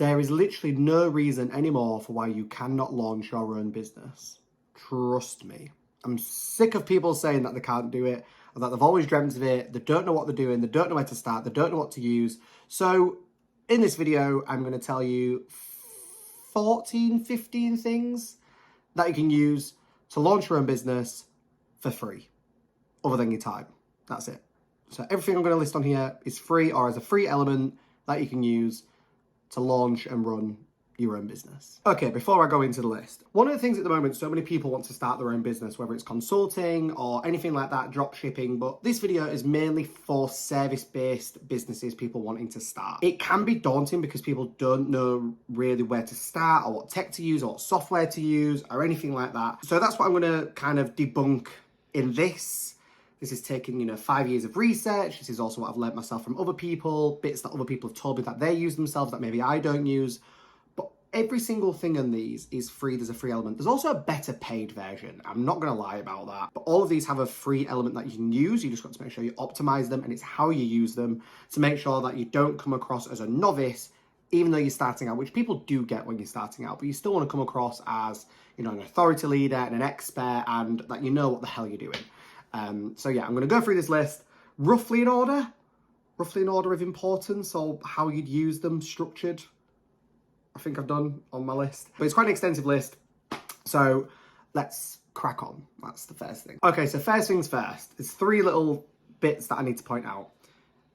There is literally no reason anymore for why you cannot launch your own business. Trust me. I'm sick of people saying that they can't do it, or that they've always dreamt of it, they don't know what they're doing, they don't know where to start, they don't know what to use. So in this video, I'm going to tell you 14, 15 things that you can use to launch your own business for free, other than your time. That's it. So everything I'm going to list on here is free or as a free element that you can use to launch and run your own business. Okay, before I go into the list, one of the things at the moment, so many people want to start their own business, whether it's consulting or anything like that, drop shipping, but this video is mainly for service-based businesses, people wanting to start. It can be daunting because people don't know really where to start or what tech to use or what software to use or anything like that. So that's what I'm going to kind of debunk in this. This is taking, 5 years of research. This is also what I've learned myself from other people, bits that other people have told me that they use themselves that maybe I don't use. But every single thing in these is free. There's a free element. There's also a better paid version. I'm not going to lie about that. But all of these have a free element that you can use. You just got to make sure you optimize them, and it's how you use them to make sure that you don't come across as a novice, even though you're starting out, which people do get when you're starting out, but you still want to come across as, an authority leader and an expert, and that you know what the hell you're doing. So yeah, I'm going to go through this list roughly in order of importance, or how you'd use them structured. I think I've done on my list, but it's quite an extensive list. So let's crack on. That's the first thing. Okay, so first things first, there's 3 little bits that I need to point out.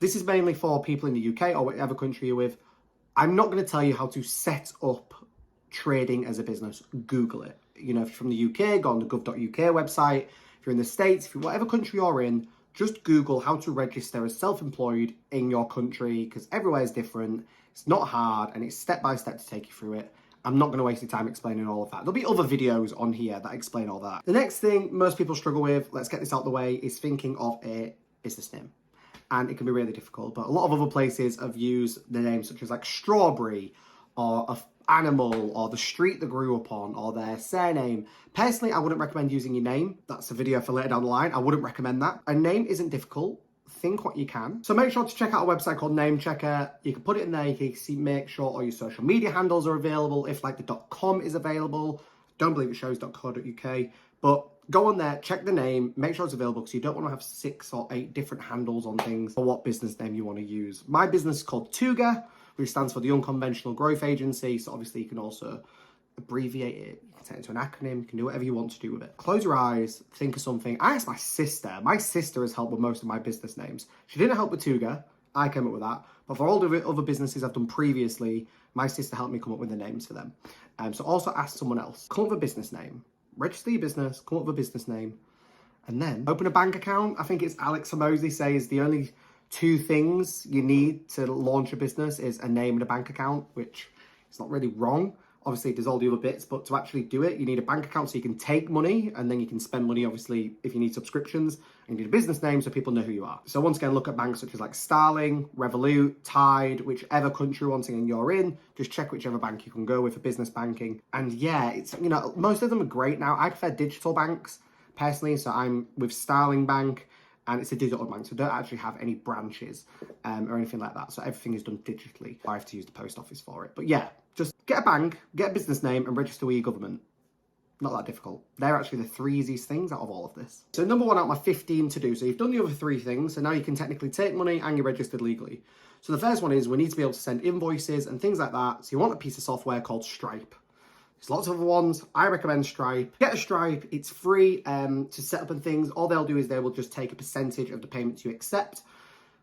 This is mainly for people in the UK or whatever country you're with. I'm not going to tell you how to set up trading as a business. Google it. If you're from the UK, go on the gov.uk website. If you're in the States, if you're whatever country you're in, just Google how to register as self-employed in your country, because everywhere is different. It's not hard, and it's step-by-step to take you through it. I'm not going to waste your time explaining all of that. There'll be other videos on here that explain all that. The next thing most people struggle with, let's get this out of the way, is thinking of a business name. And it can be really difficult, but a lot of other places have used the names such as like strawberry or a animal or the street they grew up on or their surname. Personally, I wouldn't recommend using your name. That's a video for later down the line. I wouldn't recommend that. A name isn't difficult. Think what you can. So make sure to check out a website called Name Checker. You can put it in there. You can see, make sure all your social media handles are available. If like the .com is available, don't believe it shows .co.uk, but go on there, check the name, make sure it's available, because you don't want to have 6 or 8 different handles on things for what business name you want to use. My business is called Tuga, which stands for the Unconventional Growth Agency. So obviously you can also abbreviate it. You can turn it into an acronym. You can do whatever you want to do with it. Close your eyes, think of something. I asked my sister. My sister has helped with most of my business names. She didn't help with Tuga. I came up with that. But for all the other businesses I've done previously, my sister helped me come up with the names for them. So also ask someone else. Come up with a business name. Register your business, come up with a business name, and then open a bank account. I think it's Alex Hormozy says the only 2 things you need to launch a business is a name and a bank account, which is not really wrong. Obviously, there's all the other bits, but to actually do it, you need a bank account so you can take money, and then you can spend money, obviously, if you need subscriptions, and you need a business name so people know who you are. So once again, look at banks such as like Starling, Revolut, Tide, whichever country once again you're in, just check whichever bank you can go with for business banking. And yeah, it's, most of them are great now. I prefer digital banks, personally, so I'm with Starling Bank, and it's a digital bank, so don't actually have any branches or anything like that. So everything is done digitally. I have to use the post office for it. But yeah, just get a bank, get a business name, and register with your government. Not that difficult. They're actually the 3 easiest things out of all of this. So number 1 out of my 15 to do. So you've done the other 3 things, so now you can technically take money and you're registered legally. So the first one is we need to be able to send invoices and things like that. So you want a piece of software called Stripe. There's lots of other ones. I recommend Stripe. Get a Stripe. It's free to set up and things. All they'll do is they will just take a percentage of the payments you accept.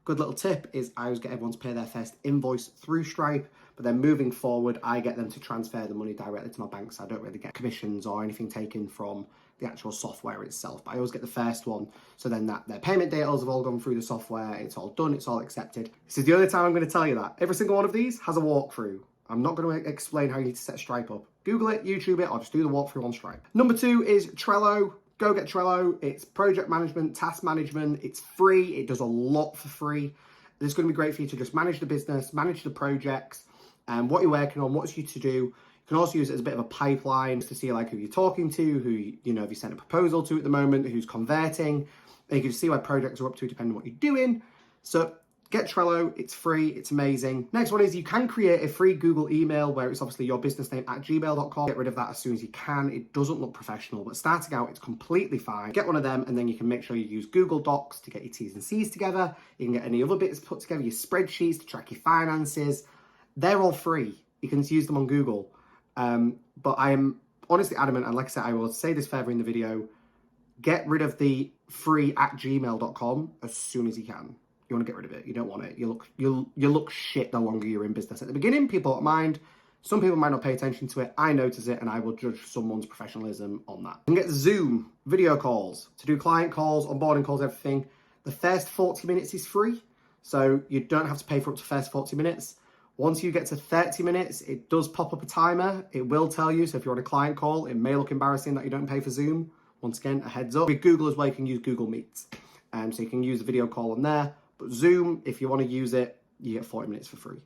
Good little tip is I always get everyone to pay their first invoice through Stripe, but then moving forward, I get them to transfer the money directly to my bank, so I don't really get commissions or anything taken from the actual software itself. But I always get the first one, so then that their payment details have all gone through the software, it's all done, it's all accepted. This is the only time I'm going to tell you that. Every single one of these has a walkthrough. I'm not going to explain how you need to set Stripe up. Google it, YouTube it, or just do the walkthrough on Stripe. Number 2 is Trello. Go get Trello. It's project management, task management. It's free. It does a lot for free. It's going to be great for you to just manage the business, manage the projects, and what you're working on, what's you to do. You can also use it as a bit of a pipeline to see like who you're talking to, who have you sent a proposal to at the moment, who's converting. And you can see where projects are up to depending on what you're doing. So Get Trello, it's free, it's amazing. Next one is you can create a free Google email where it's obviously your business name at gmail.com. Get rid of that as soon as you can. It doesn't look professional, but starting out, it's completely fine. Get one of them and then you can make sure you use Google Docs to get your T's and C's together. You can get any other bits put together, your spreadsheets to track your finances. They're all free. You can use them on Google. But I am honestly adamant, and like I said, I will say this further in the video, get rid of the free at gmail.com as soon as you can. You want to get rid of it. You don't want it. You look shit the longer you're in business. At the beginning, people don't mind. Some people might not pay attention to it. I notice it, and I will judge someone's professionalism on that. You can get Zoom video calls to do client calls, onboarding calls, everything. The first 40 minutes is free, so you don't have to pay for up to the first 40 minutes. Once you get to 30 minutes, it does pop up a timer. It will tell you. So if you're on a client call, it may look embarrassing that you don't pay for Zoom. Once again, a heads up. With Google as well, you can use Google Meets. So you can use a video call on there. But Zoom, if you want to use it, you get 40 minutes for free.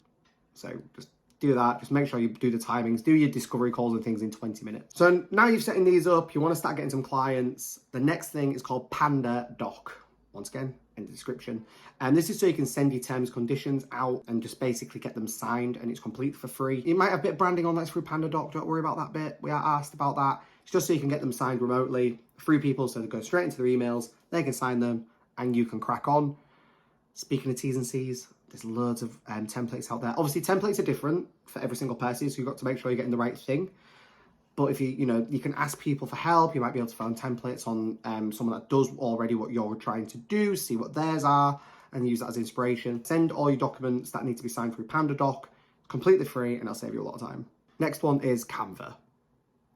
So just do that. Just make sure you do the timings. Do your discovery calls and things in 20 minutes. So now you've setting these up, you want to start getting some clients. The next thing is called Panda Doc. Once again, in the description. And this is so you can send your terms, conditions out and just basically get them signed, and it's complete for free. You might have a bit of branding on that through Panda Doc. Don't worry about that bit. We are asked about that. It's just so you can get them signed remotely. Free people, so they go straight into their emails. They can sign them and you can crack on. Speaking of T's and C's, there's loads of templates out there. Obviously, templates are different for every single person, so you've got to make sure you're getting the right thing. But if you can ask people for help. You might be able to find templates on someone that does already what you're trying to do, see what theirs are, and use that as inspiration. Send all your documents that need to be signed through Panda Doc, completely free, and it'll save you a lot of time. Next one is Canva.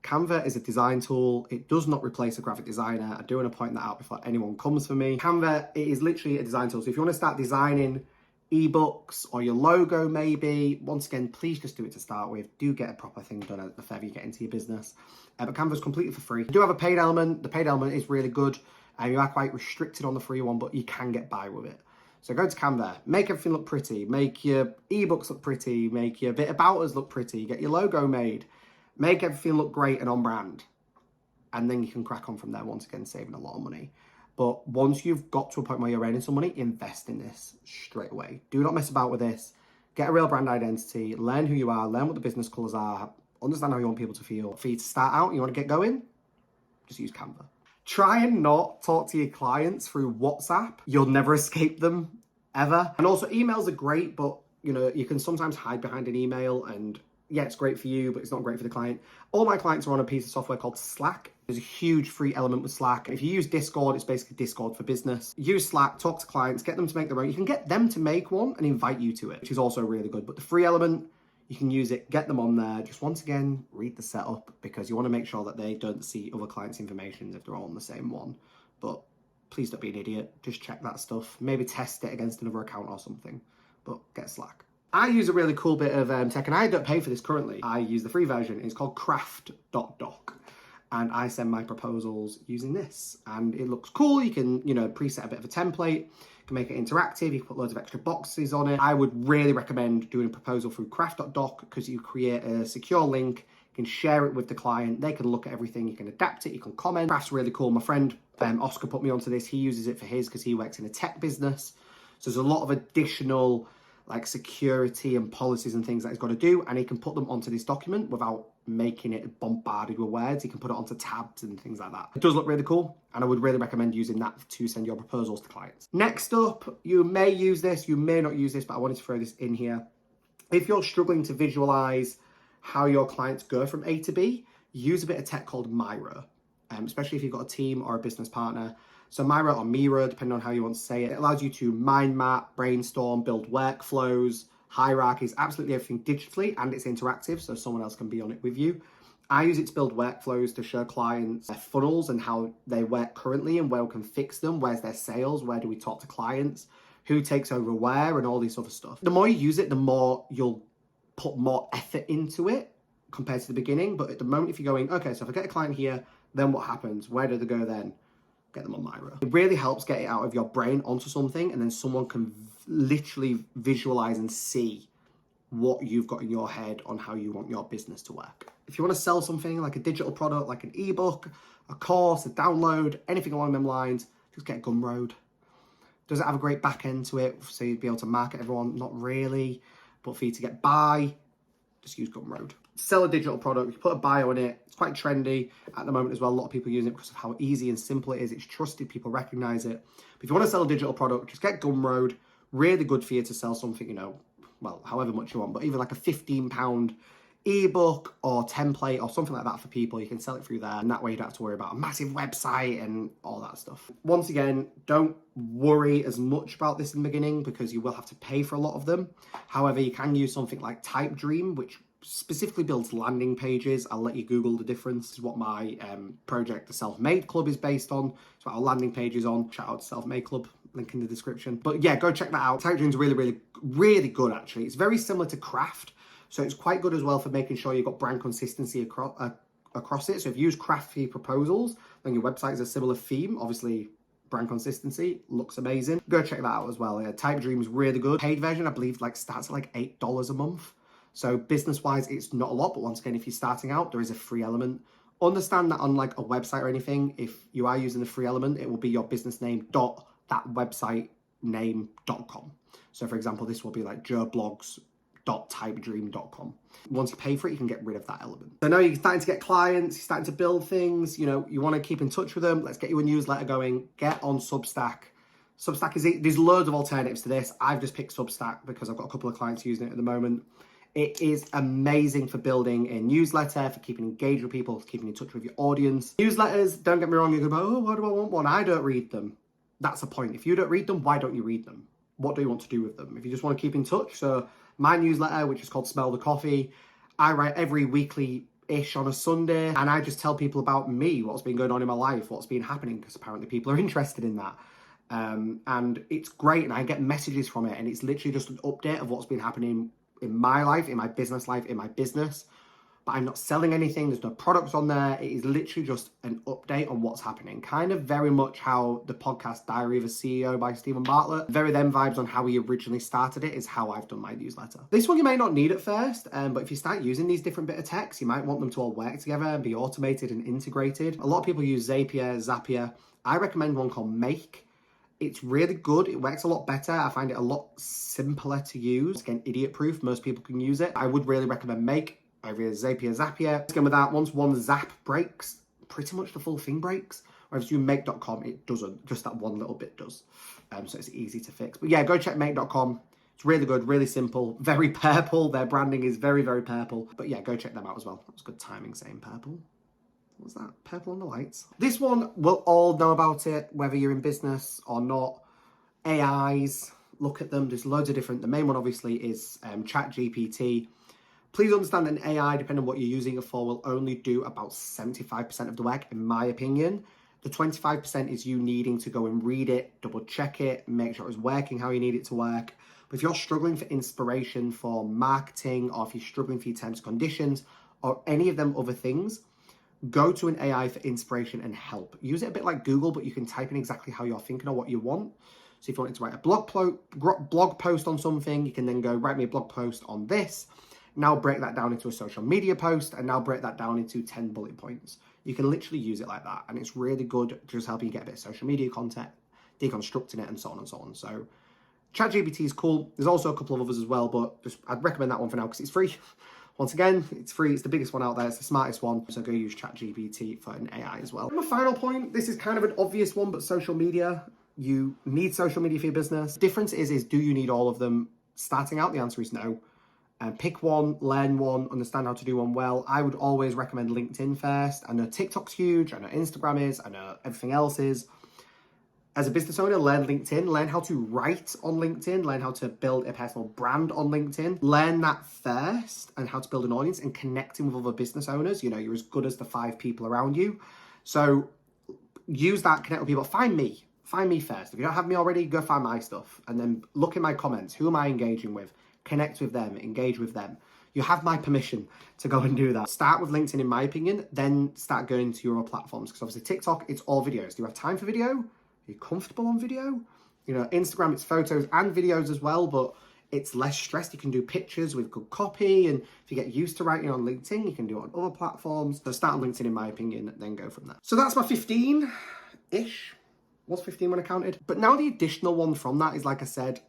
Canva is a design tool. It does not replace a graphic designer. I do want to point that out before anyone comes for me. Canva, it is literally a design tool. So if you want to start designing ebooks or your logo maybe, once again, please just do it to start with. Do get a proper thing done the further you get into your business. But Canva's completely for free. You do have a paid element. The paid element is really good. You are quite restricted on the free one, but you can get by with it. So go to Canva, make everything look pretty, make your ebooks look pretty, make your bit about us look pretty, get your logo made. Make everything look great and on brand. And then you can crack on from there, once again, saving a lot of money. But once you've got to a point where you're earning some money, invest in this straight away. Do not mess about with this. Get a real brand identity. Learn who you are. Learn what the business colours are. Understand how you want people to feel. For you to start out, you want to get going, just use Canva. Try and not talk to your clients through WhatsApp. You'll never escape them, ever. And also, emails are great, but you can sometimes hide behind an email, and yeah, it's great for you, but it's not great for the client. All my clients are on a piece of software called Slack. There's a huge free element with Slack. If you use Discord, it's basically Discord for business. Use Slack, talk to clients, get them to make their own. You can get them to make one and invite you to it, which is also really good. But the free element, you can use it, get them on there. Just once again, read the setup, because you want to make sure that they don't see other clients' information if they're all on the same one. But please don't be an idiot. Just check that stuff. Maybe test it against another account or something, but get Slack. I use a really cool bit of tech, and I don't pay for this currently. I use the free version. It's called craft.doc, and I send my proposals using this, and it looks cool. You can, preset a bit of a template. You can make it interactive. You can put loads of extra boxes on it. I would really recommend doing a proposal through craft.doc, because you create a secure link. You can share it with the client. They can look at everything. You can adapt it. You can comment. Craft's really cool. My friend Oscar put me onto this. He uses it for his because he works in a tech business. So there's a lot of additional security and policies and things that he's got to do, and he can put them onto this document without making it bombarded with words. He can put it onto tabs and things like that. It does look really cool, and I would really recommend using that to send your proposals to clients. Next up, you may use this, you may not use this, but I wanted to throw this in here. If you're struggling to visualize how your clients go from A to B, use a bit of tech called Miro, especially if you've got a team or a business partner. So Miro or Miro, depending on how you want to say it, it allows you to mind map, brainstorm, build workflows, hierarchies, absolutely everything digitally, and it's interactive, so someone else can be on it with you. I use it to build workflows to show clients their funnels and how they work currently and where we can fix them, where's their sales, where do we talk to clients, who takes over where, and all this other stuff. The more you use it, the more you'll put more effort into it compared to the beginning. But at the moment, if you're going, okay, so if I get a client here, then what happens? Where do they go then? Get them on Miro. It really helps get it out of your brain onto something, and then someone can literally visualize and see what you've got in your head on how you want your business to work. If you want to sell something like a digital product, like an ebook, a course, a download, anything along them lines, just get Gumroad. Does it have a great back end to it? So you'd be able to market everyone? Not really. But for you to get by, just use Gumroad. Sell a digital product, you put a bio in it. It's quite trendy at the moment as well. A lot of people use it because of how easy and simple it is. It's trusted, people recognize it. But if you want to sell a digital product, just get Gumroad. Really good for you to sell something, you know, well, however much you want, but even like a £15 ebook or template or something like that for people, you can sell it through there, and that way you don't have to worry about a massive website and all that stuff. Once again, don't worry as much about this in the beginning because you will have to pay for a lot of them. However, you can use something like Typedream, which specifically builds landing pages. I'll let you Google the difference. This is what my project, the Self-Made Club, is based on. It's what our landing page is on. Shout out to Self-Made Club, link in the description. But yeah, go check that out. Typedream's really good actually. It's very similar to Craft, so it's quite good as well for making sure you've got brand consistency across it. So if you use Craft for your proposals, then your website is a similar theme. Obviously, brand consistency looks amazing. Go check that out as well. Yeah, Typedream's really good. Paid version, I believe, like starts at like $8 a month. So business-wise, it's not a lot, but once again, if you're starting out, there is a free element. Understand that on like a website or anything, if you are using the free element, it will be your business name dot that website name.com. So for example, this will be like joeblogs.typedream.com. Once you pay for it, you can get rid of that element. So now you're starting to get clients, you're starting to build things, you know, you want to keep in touch with them. Let's get you a newsletter going. Get on Substack. Substack there's loads of alternatives to this. I've just picked Substack because I've got a couple of clients using it at the moment. It is amazing for building a newsletter, for keeping engaged with people, for keeping in touch with your audience. Newsletters, don't get me wrong, you go, oh, why do I want one? I don't read them. That's the point. If you don't read them, why don't you read them? What do you want to do with them? If you just want to keep in touch. So my newsletter, which is called Smell the Coffee, I write every weekly-ish on a Sunday, and I just tell people about me, what's been going on in my life, what's been happening, because apparently people are interested in that. And it's great, and I get messages from it, and it's literally just an update of what's been happening in my life, in my business life, in my business. But I'm not selling anything. There's no products on there. It is literally just an update on what's happening. Kind of very much how the podcast Diary of a CEO by Stephen Bartlett, very them vibes on how he originally started it is how I've done my newsletter. This one you may not need at first, but if you start using these different bit of text, you might want them to all work together and be automated and integrated. A lot of people use Zapier. I recommend one called Make. It's really good. It works a lot better. I find it a lot simpler to use. Again, idiot proof. Most people can use it. I would really recommend Make over Zapier. Again, with that, once one zap breaks, pretty much the full thing breaks. Whereas if you make.com, it doesn't. Just that one little bit does. So it's easy to fix. But yeah, go check make.com. It's really good, really simple, very purple. Their branding is very, very purple. But yeah, go check them out as well. That was good timing saying purple. What was that? Purple on the lights. This one, we'll all know about it, whether you're in business or not. AIs, look at them. There's loads of different. The main one, obviously, is ChatGPT. Please understand that an AI, depending on what you're using it for, will only do about 75% of the work, in my opinion. The 25% is you needing to go and read it, double check it, make sure it's working how you need it to work. But if you're struggling for inspiration for marketing, or if you're struggling for your terms and conditions, or any of them other things, go to an AI for inspiration and help. Use it a bit like Google, but you can type in exactly how you're thinking or what you want. So if you wanted to write a blog post on something, you can then go, write me a blog post on this. Now break that down into a social media post, and now break that down into 10 bullet points. You can literally use it like that, and it's really good, just helping you get a bit of social media content, deconstructing it, and so on and so on. So ChatGPT is cool. There's also a couple of others as well, but I'd recommend that one for now because it's free. Once again, it's free. It's the biggest one out there. It's the smartest one. So go use ChatGPT for an AI as well. And my final point, this is kind of an obvious one, but social media. You need social media for your business. The difference is do you need all of them? Starting out, the answer is no. Pick one, learn one, understand how to do one well. I would always recommend LinkedIn first. I know TikTok's huge. I know Instagram is. I know everything else is. As a business owner, learn LinkedIn. Learn how to write on LinkedIn. Learn how to build a personal brand on LinkedIn. Learn that first, and how to build an audience and connecting with other business owners. You know, you're as good as the 5 people around you. So use that, connect with people. Find me. Find me first. If you don't have me already, go find my stuff. And then look in my comments. Who am I engaging with? Connect with them, engage with them. You have my permission to go and do that. Start with LinkedIn, in my opinion, then start going to your other platforms. Because obviously TikTok, it's all videos. Do you have time for video? Are you comfortable on video? You know, Instagram, it's photos and videos as well, but it's less stressed. You can do pictures with good copy. And if you get used to writing on LinkedIn, you can do it on other platforms. So start on LinkedIn, in my opinion, then go from there. So that's my 15-ish Was 15 when I counted. But now the additional one from that is, like I said,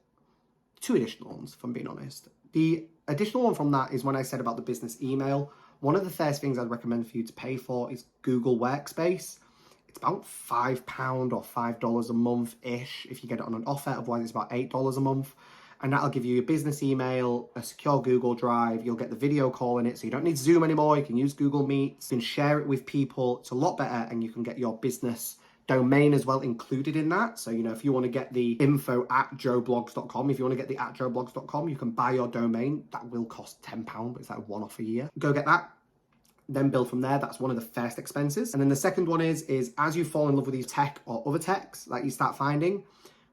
2 additional ones, if I'm being honest. The additional one from that is when I said about the business email. One of the first things I'd recommend for you to pay for is Google Workspace. It's about £5 or $5 a month-ish if you get it on an offer. Otherwise, it's about $8 a month. And that'll give you a business email, a secure Google Drive. You'll get the video call in it, so you don't need Zoom anymore. You can use Google Meets. You can share it with people. It's a lot better, and you can get your business domain as well included in that. So, you know, if you want to get the info@joeblogs.com, if you want to get the @joeblogs.com, you can buy your domain. That will cost £10, but it's like one off a year. Go get that. Then build from there. That's one of the first expenses. And then the second one is as you fall in love with these tech or other techs that you start finding,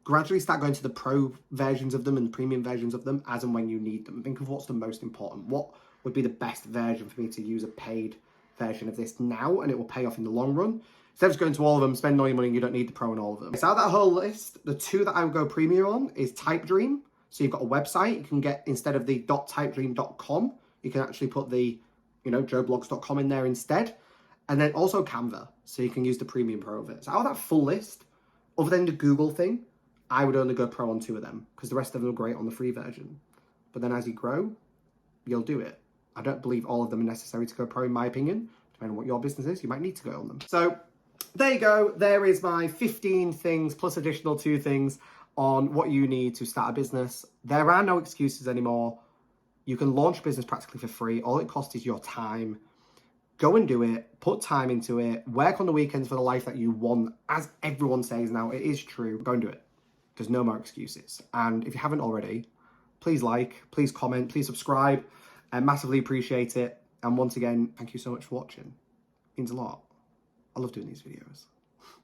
gradually start going to the pro versions of them and premium versions of them as and when you need them. Think of what's the most important. What would be the best version for me to use a paid version of this now, and it will pay off in the long run. Instead of just going to all of them, spending all your money, and you don't need the pro in all of them. So out of that whole list, the 2 that I would go premium on is TypeDream. So you've got a website. You can get, instead of the .typedream.com, you can actually put the, joeblogs.com in there instead. And then also Canva. So you can use the premium pro of it. So out of that full list, other than the Google thing, I would only go pro on 2 of them because the rest of them are great on the free version. But then as you grow, you'll do it. I don't believe all of them are necessary to go pro, in my opinion. Depending on what your business is, you might need to go on them. So there you go. There is my 15 things plus additional 2 things on what you need to start a business. There are no excuses anymore. You can launch a business practically for free. All it costs is your time. Go and do it. Put time into it. Work on the weekends for the life that you want. As everyone says now, it is true. Go and do it. There's no more excuses. And if you haven't already, please like, please comment, please subscribe. I massively appreciate it. And once again, thank you so much for watching. It means a lot. I love doing these videos.